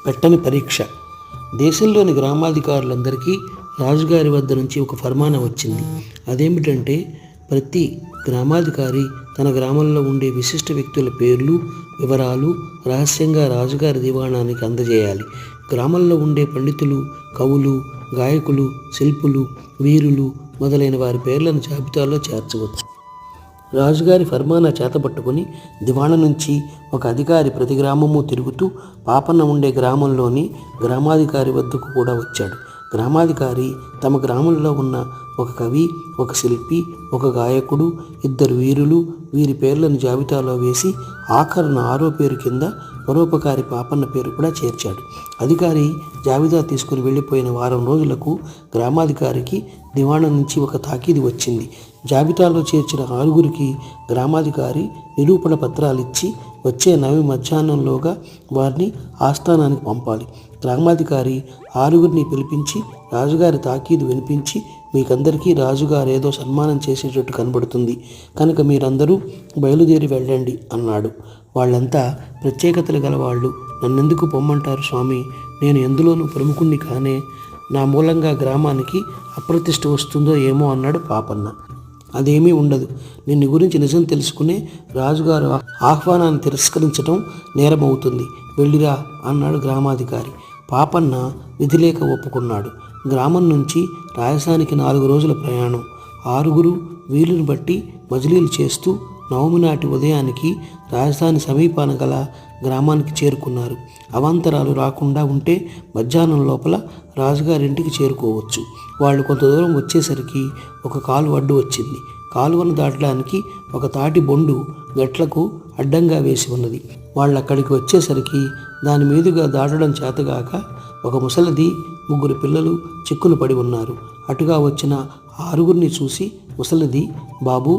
పెట్టని పరీక్ష. దేశంలోని గ్రామాధికారులందరికీ రాజుగారి వద్ద నుంచి ఒక ఫర్మానా వచ్చింది. అదేమిటంటే ప్రతి గ్రామాధికారి తన గ్రామంలో ఉండే విశిష్ట వ్యక్తుల పేర్లు, వివరాలు రహస్యంగా రాజుగారి దివాణానికి అందజేయాలి. గ్రామంలో ఉండే పండితులు, కవులు, గాయకులు, శిల్పులు, వీరులు మొదలైన వారి పేర్లను జాబితాలో చేర్చవచ్చు. రాజుగారి ఫర్మానా చేతపట్టుకుని దివాణా నుంచి ఒక అధికారి ప్రతి గ్రామము తిరుగుతూ పాపన్న ఉండే గ్రామంలోని గ్రామాధికారి వద్దకు కూడా వచ్చాడు. గ్రామాధికారి తమ గ్రామంలో ఉన్న ఒక కవి, ఒక శిల్పి, ఒక గాయకుడు, 2 వీరులు వీరి పేర్లను జాబితాలో వేసి ఆఖరున 6వ పేరు కింద పరోపకారి పాపన్న పేరు కూడా చేర్చాడు. అధికారి జాబితా తీసుకుని వెళ్ళిపోయిన వారం రోజులకు గ్రామాధికారికి దివాణా నుంచి ఒక తాకీదు వచ్చింది. జాబితాలో చేర్చిన 6గురికి గ్రామాధికారి నిరూపణ పత్రాలిచ్చి వచ్చే నవి మధ్యాహ్నంలోగా వారిని ఆస్థానానికి పంపాలి. గ్రామాధికారి 6గురిని పిలిపించి రాజుగారి తాకీదు వినిపించి, మీకందరికీ రాజుగారు ఏదో సన్మానం చేసేటట్టు కనబడుతుంది కనుక మీరందరూ బయలుదేరి వెళ్ళండి అన్నాడు. వాళ్ళంతా ప్రత్యేకతలు గలవాళ్ళు, నన్నెందుకు పొమ్మంటారు స్వామి, నేను ఎందులోనూ ప్రముఖుణ్ణి కానే, నా మూలంగా గ్రామానికి అప్రతిష్ట వస్తుందో ఏమో అన్నాడు పాపన్న. అదేమీ ఉండదు, నిన్ను గురించి నిజం తెలుసుకునే రాజుగారు ఆహ్వానాన్ని తిరస్కరించడం నేరమవుతుంది, వెళ్ళిరా అన్నాడు గ్రామాధికారి. పాపన్న విధిలేక ఒప్పుకున్నాడు. గ్రామం నుంచి రాయసానికి 4 రోజుల ప్రయాణం. 6గురు వీలుని బట్టి మజిలీలు చేస్తూ నవమి నాటి ఉదయానికి రాజధాని సమీపాన గల గ్రామానికి చేరుకున్నారు. అవాంతరాలు రాకుండా ఉంటే మధ్యాహ్నం లోపల రాజుగారింటికి చేరుకోవచ్చు. వాళ్ళు కొంత దూరం వచ్చేసరికి ఒక కాలువ అడ్డు వచ్చింది. కాలువను దాటడానికి ఒక తాటి బొండు గట్లకు అడ్డంగా వేసి ఉన్నది. వాళ్ళు అక్కడికి వచ్చేసరికి దాని మీదుగా దాటడం చేతగాక ఒక ముసలిది, 3 పిల్లలు చిక్కులు పడి ఉన్నారు. అటుగా వచ్చిన 6గురిని చూసి ముసలిది, బాబు,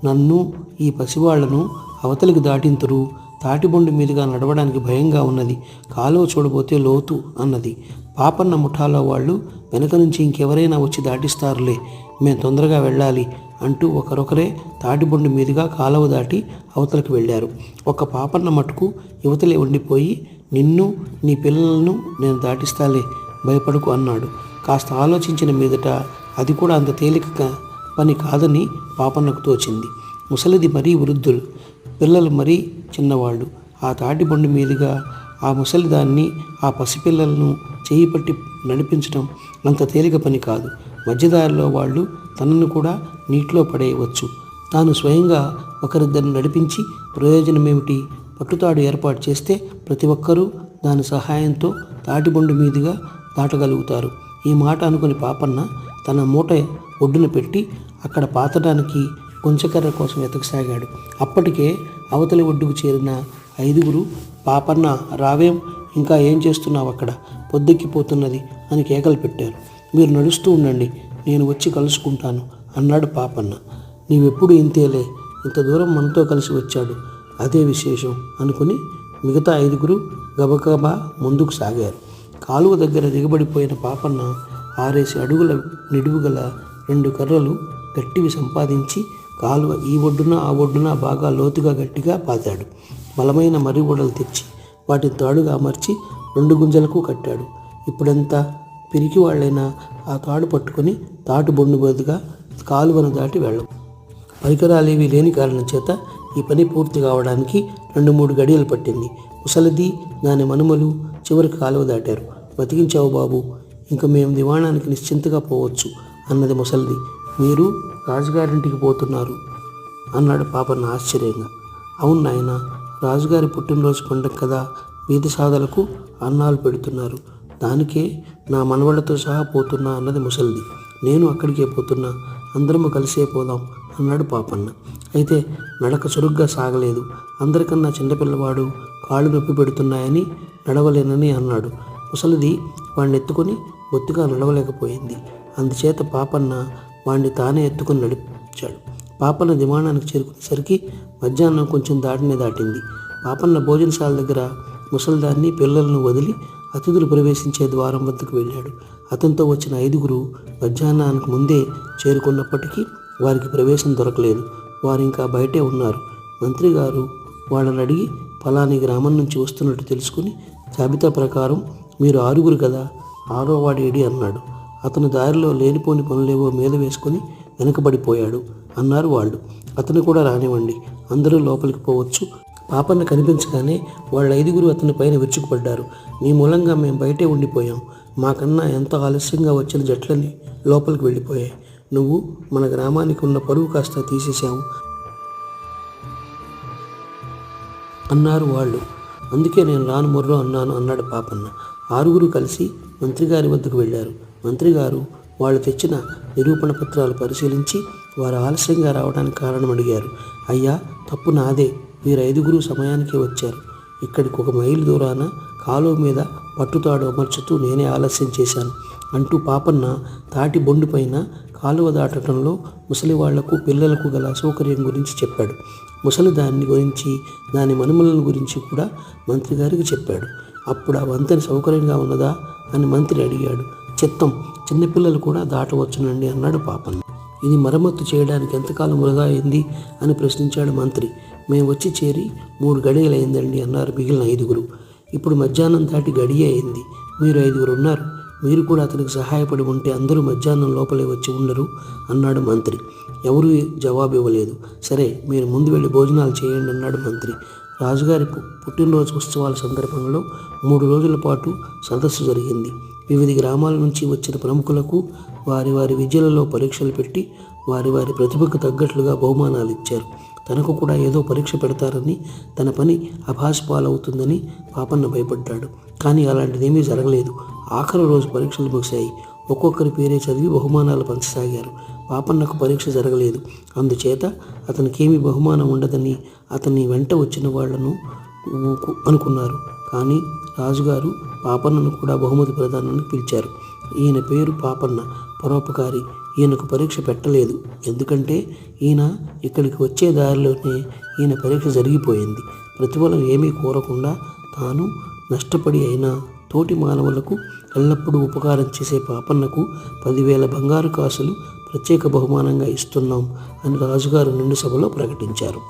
నన్ను ఈ పసివాళ్లను అవతలికి దాటింతురు, తాటిబొండు మీదుగా నడవడానికి భయంగా ఉన్నది, కాలువ చూడబోతే లోతు అన్నది. పాపన్న ముఠాలో వాళ్ళు వెనక నుంచి ఇంకెవరైనా వచ్చి దాటిస్తారులే, మేము తొందరగా వెళ్ళాలి అంటూ ఒకరొకరే తాటిబొండు మీదుగా కాలువ దాటి అవతలకు వెళ్ళారు. ఒక పాపన్న మటుకు యువతలే ఉండిపోయి, నిన్ను నీ పిల్లలను నేను దాటిస్తాలే, భయపడకు అన్నాడు. కాస్త ఆలోచించిన మీదట అది కూడా అంత తేలిక పని కాదని పాపన్నకు తోచింది. ముసలిది మరీ వృద్ధులు, పిల్లలు మరీ చిన్నవాళ్ళు. ఆ తాటిబొండు మీదుగా ఆ ముసలిదాన్ని, ఆ పసిపిల్లలను చేయి పట్టి నడిపించడం అంత తేలిక పని కాదు. మధ్యదారిలో వాళ్ళు తనను కూడా నీటిలో పడేయవచ్చు. తాను స్వయంగా ఒకరిద్దరిని నడిపించి ప్రయోజనమేమిటి? పట్టుతాడు ఏర్పాటు చేస్తే ప్రతి ఒక్కరూ దాని సహాయంతో తాటిబొండు మీదుగా దాటగలుగుతారు. ఈ మాట అనుకుని పాపన్న తన మూట ఒడ్డున పెట్టి అక్కడ పాతడానికి కొంచెకర్ర కోసం వెతకసాగాడు. అప్పటికే అవతలి ఒడ్డుకు చేరిన 5గురు, పాపన్న రావేం, ఇంకా ఏం చేస్తున్నావు అక్కడ, పొద్దెక్కిపోతున్నది అని కేకలు పెట్టారు. మీరు నడుస్తూ ఉండండి, నేను వచ్చి కలుసుకుంటాను అన్నాడు పాపన్న. నీవెప్పుడు ఇంతేలే, ఇంత దూరం మనతో కలిసి వచ్చాడు, అదే విశేషం అనుకుని మిగతా 5గురు గబగబా ముందుకు సాగారు. కాలువ దగ్గర దిగబడిపోయిన పాపన్న 6 అడుగుల నిడువుగల 2 కర్రలు గట్టివి సంపాదించి కాలువ ఈ ఒడ్డున ఆ ఒడ్డున బాగా లోతుగా గట్టిగా పాతాడు. బలమైన మర్రి గోడలు తెచ్చి వాటిని తాడుగా అమర్చి 2 గుంజలకు కట్టాడు. ఇప్పుడెంత పిరికి వాళ్ళైనా ఆ తాడు పట్టుకొని తాటు బొండు బదుగా కాలువను దాటి వెళ్ళం. పరికరాలేవి లేని కారణం చేత ఈ పని పూర్తి కావడానికి 2-3 గడియలు పట్టింది. ముసలిది, దాని మనుమలు చివరికి కాలువ దాటారు. బతికించావు బాబు, ఇంక మేము దివాణానికి నిశ్చింతగా పోవచ్చు అన్నది ముసలిది. మీరు రాజుగారింటికి పోతున్నారు అన్నాడు పాపన్న ఆశ్చర్యంగా. అవును నాయన, రాజుగారి పుట్టినరోజు పండుగ కదా, వీధి సాధలకు అన్నాలు పెడుతున్నారు, దానికే నా మనవళ్లతో సహా పోతున్నా అన్నది ముసలిది. నేను అక్కడికే పోతున్నా, అందరము కలిసే పోదాం అన్నాడు పాపన్న. అయితే నడక చురుగ్గా సాగలేదు. అందరికన్నా చిన్నపిల్లవాడు, కాళ్ళు నొప్పి పెడుతున్నాయని నడవలేనని అన్నాడు. ముసలిది వాడిని ఎత్తుకొని బొత్తిగా నడవలేకపోయింది. అందుచేత పాపన్న వాడిని తానే ఎత్తుకొని నడిపించాడు. పాపన్న దివాణానికి చేరుకునేసరికి మధ్యాహ్నం కొంచెం దాటింది. పాపన్న భోజనశాల దగ్గర ముసలిదాన్ని, పిల్లలను వదిలి అతిథులు ప్రవేశించే ద్వారం వద్దకు వెళ్ళాడు. అతనితో వచ్చిన 5గురు మధ్యాహ్నానికి ముందే చేరుకున్నప్పటికీ వారికి ప్రవేశం దొరకలేదు. వారు ఇంకా బయటే ఉన్నారు. మంత్రి గారు వాళ్ళని అడిగి ఫలాని గ్రామం నుంచి వస్తున్నట్టు తెలుసుకుని జాబితా ప్రకారం మీరు 6గురు కదా, 6వ ఏడి అన్నాడు. అతను దారిలో లేనిపోని పనులేవో మీద వేసుకొని వెనకబడిపోయాడు అన్నారు వాళ్ళు. అతను కూడా రానివ్వండి, అందరూ లోపలికి పోవచ్చు. పాపన్న కనిపించగానే వాళ్ళ 5గురు అతని పైన విరుచుకుపడ్డారు. నీ మూలంగా మేము బయటే ఉండిపోయాం. మాకన్నా ఎంతో ఆలస్యంగా వచ్చిన జట్లని లోపలికి వెళ్ళిపోయాయి. నువ్వు మన గ్రామానికి ఉన్న పరువు కాస్త తీసేశావు అన్నారు వాళ్ళు. అందుకే నేను రాను మొర్రో అన్నాడు పాపన్న. 6గురు కలిసి మంత్రి గారి వద్దకు వెళ్ళారు. మంత్రి గారు వాళ్ళు తెచ్చిన నిరూపణ పత్రాలు పరిశీలించి వారు ఆలస్యంగా రావడానికి కారణం అడిగారు. అయ్యా, తప్పు నాదే. మీరు 5గురు సమయానికే వచ్చారు. ఇక్కడికి 1 మైలు దూరాన కాలువ మీద పట్టుతాడు అమర్చుతూ నేనే ఆలస్యం చేశాను అంటూ పాపన్న తాటి బొండు పైన కాలువ దాటడంలో ముసలి వాళ్లకు పిల్లలకు గల అసౌకర్యం గురించి చెప్పాడు. ముసలి దాన్ని గురించి, దాని మనుమలను గురించి కూడా మంత్రి గారికి చెప్పాడు. అప్పుడు ఆ వంతెన సౌకర్యంగా ఉన్నదా అని మంత్రి అడిగాడు. చిత్తం, చిన్నపిల్లలు కూడా దాటవచ్చునండి అన్నాడు పాపన్న. ఇది మరమ్మత్తు చేయడానికి ఎంతకాలం వృధా అయింది అని ప్రశ్నించాడు మంత్రి. మేము వచ్చి చేరి 3 గడియలైందండి అన్నారు మిగిలిన 5గురు. ఇప్పుడు మధ్యాహ్నం దాటి గడియ అయింది. మీరు 5గురు ఉన్నారు. మీరు కూడా అతనికి సహాయపడి ఉంటే అందరూ మధ్యాహ్నం లోపలే వచ్చి ఉండరు అన్నాడు మంత్రి. ఎవరూ జవాబు ఇవ్వలేదు. సరే, మీరు ముందు వెళ్ళి భోజనాలు చేయండి అన్నాడు మంత్రి. రాజుగారి పుట్టినరోజు ఉత్సవాల సందర్భంలో 3 రోజుల పాటు సదస్సు జరిగింది. వివిధ గ్రామాల నుంచి వచ్చిన ప్రముఖులకు వారి వారి విద్యలలో పరీక్షలు పెట్టి వారి వారి ప్రతిభకు తగ్గట్లుగా బహుమానాలు ఇచ్చారు. తనకు కూడా ఏదో పరీక్ష పెడతారని, తన పని అభాసుపాలవుతుందని పాపన్న భయపడ్డాడు. కానీ అలాంటిదేమీ జరగలేదు. ఆఖరి రోజు పరీక్షలు ముగిశాయి. ఒక్కొక్కరి పేరే చదివి బహుమానాలు పంచసాగారు. పాపన్నకు పరీక్ష జరగలేదు. అందుచేత అతనికేమీ బహుమానం ఉండదని అతని వెంట వచ్చిన వాళ్లను అనుకున్నారు. కానీ రాజుగారు పాపన్నను కూడా బహుమతి ప్రదానానికి పిలిచారు. ఈయన పేరు పాపన్న, పరోపకారి. ఈయనకు పరీక్ష పెట్టలేదు. ఎందుకంటే ఈయన ఇక్కడికి వచ్చే దారిలోనే ఈయన పరీక్ష జరిగిపోయింది. ప్రతిఫలం ఏమీ కోరకుండా తాను నష్టపడి అయినా తోటి మానవులకు ఎల్లప్పుడూ ఉపకారం చేసే పాపన్నకు 10,000 బంగారు కాసులు ప్రత్యేక బహుమానంగా ఇస్తున్నాం అని రాజుగారు నిండు సభలో ప్రకటించారు.